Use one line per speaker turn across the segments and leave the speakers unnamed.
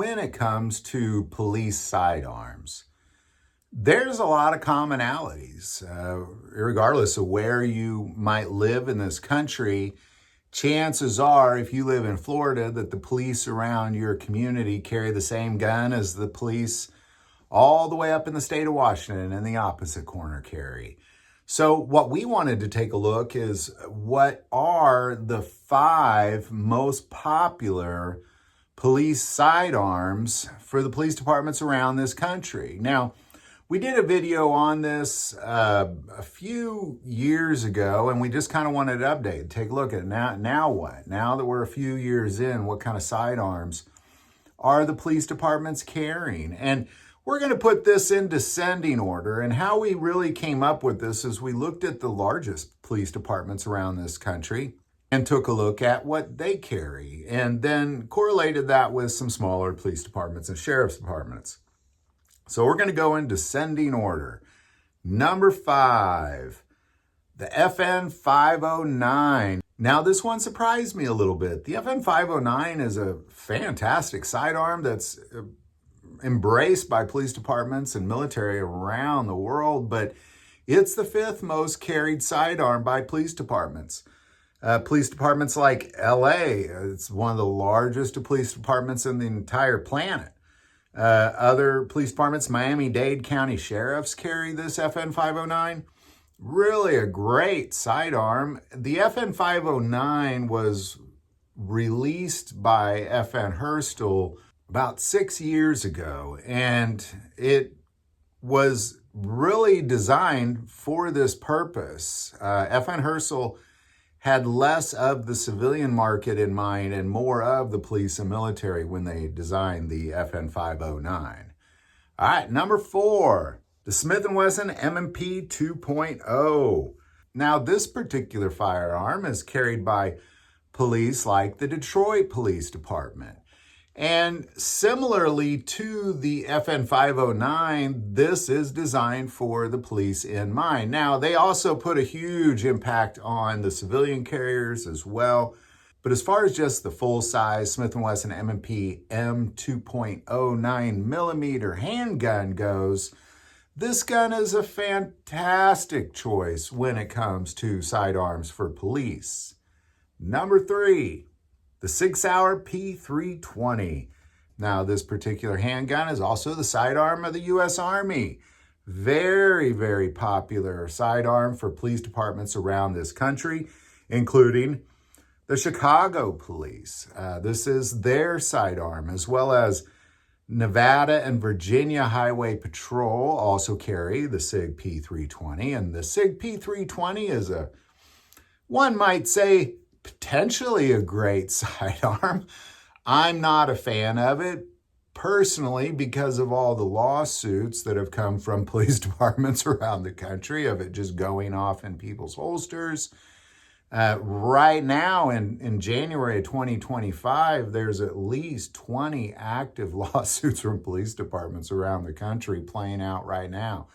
when it comes to police sidearms. There's a lot of commonalities, regardless of where you might live in this country. Chances are, if you live in Florida, that the police around your community carry the same gun as the police all the way up in the state of Washington and the opposite corner carry. So what we wanted to take a look is what are the 5 most popular police sidearms for the police departments around this country. Now, we did a video on this a few years ago, and we just kind of wanted to update, take a look at it. Now what? Now that we're a few years in, what kind of sidearms are the police departments carrying? And we're going to put this in descending order. And how we really came up with this is we looked at the largest police departments around this country and took a look at what they carry, and then correlated that with some smaller police departments and sheriff's departments. So we're going to go in descending order. Number 5, the FN 509. Now, this one surprised me a little bit. The FN 509 is a fantastic sidearm that's embraced by police departments and military around the world, but it's the 5th most carried sidearm by police departments. Police departments like LA, it's one of the largest police departments in the entire planet. Other police departments, Miami-Dade County sheriffs carry this FN 509. Really a great sidearm. The FN 509 was released by FN Herstal about 6 years ago, and it was really designed for this purpose. FN Herstal had less of the civilian market in mind and more of the police and military when they designed the FN 509. All right, number 4, the Smith & Wesson M&P 2.0. Now, this particular firearm is carried by police like the Detroit Police Department. And similarly to the FN 509, this is designed for the police in mind. Now, they also put a huge impact on the civilian carriers as well. But as far as just the full-size Smith & Wesson M&P M2.0 9mm handgun goes, this gun is a fantastic choice when it comes to sidearms for police. Number 3. The Sig Sauer P320. Now, this particular handgun is also the sidearm of the U.S. Army. Very, very popular sidearm for police departments around this country, including the Chicago Police. This is their sidearm, as well as Nevada and Virginia Highway Patrol also carry the Sig P320. And the Sig P320 is one might say, potentially a great sidearm. I'm not a fan of it personally because of all the lawsuits that have come from police departments around the country of it just going off in people's holsters. Right now in January of 2025, there's at least 20 active lawsuits from police departments around the country playing out right now.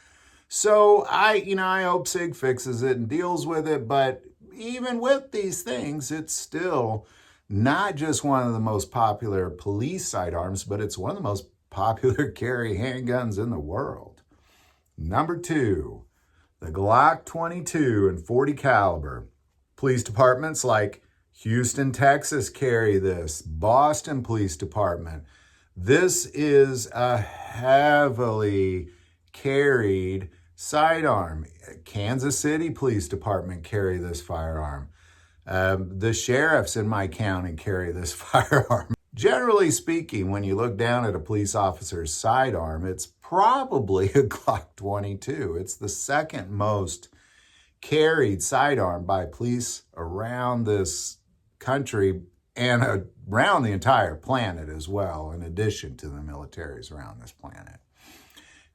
So I hope SIG fixes it and deals with it, but even with these things, it's still not just one of the most popular police sidearms, but it's one of the most popular carry handguns in the world. Number 2, the Glock 22 and 40 caliber. Police departments like Houston, Texas carry this. Boston Police Department. This is a heavily carried sidearm. Kansas City Police Department carry this firearm. The sheriffs in my county carry this firearm. Generally speaking, when you look down at a police officer's sidearm, it's probably a Glock 22. It's the 2nd most carried sidearm by police around this country and around the entire planet as well, in addition to the militaries around this planet.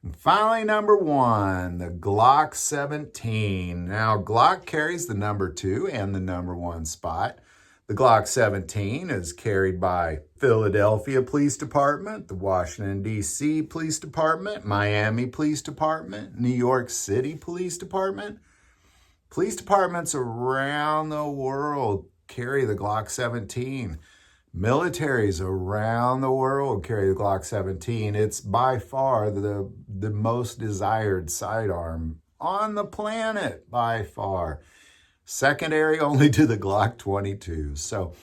And finally, number 1, the Glock 17. Now, Glock carries the number 2 and the number 1 spot. The Glock 17 is carried by Philadelphia Police Department, the Washington, D.C. Police Department, Miami Police Department, New York City Police Department. Police departments around the world carry the Glock 17. Militaries around the world carry the Glock 17. It's by far the most desired sidearm on the planet, by far. Secondary only to the Glock 22. So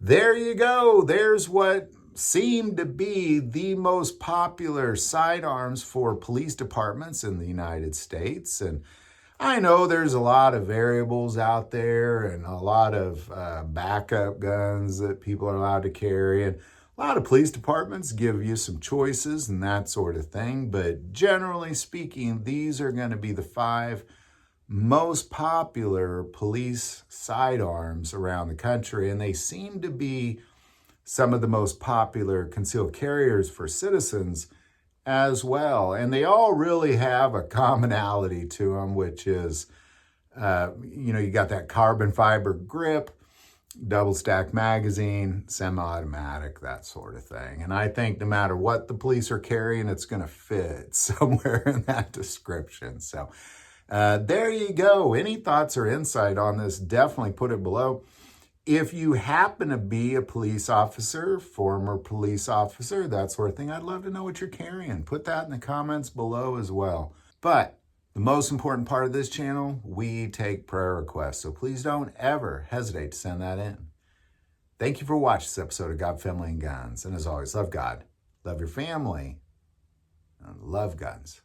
there you go. There's what seemed to be the most popular sidearms for police departments in the United States. And I know there's a lot of variables out there and a lot of backup guns that people are allowed to carry. And a lot of police departments give you some choices and that sort of thing. But generally speaking, these are going to be the 5 most popular police sidearms around the country. And they seem to be some of the most popular concealed carriers for citizens as well. And they all really have a commonality to them, which is, you got that carbon fiber grip, double stack magazine, semi-automatic, that sort of thing. And I think no matter what the police are carrying, it's going to fit somewhere in that description. So there you go. Any thoughts or insight on this, definitely put it below. If you happen to be a police officer, former police officer, that sort of thing, I'd love to know what you're carrying. Put that in the comments below as well. But the most important part of this channel, we take prayer requests. So please don't ever hesitate to send that in. Thank you for watching this episode of God, Family, and Guns. And as always, love God, love your family, and love guns.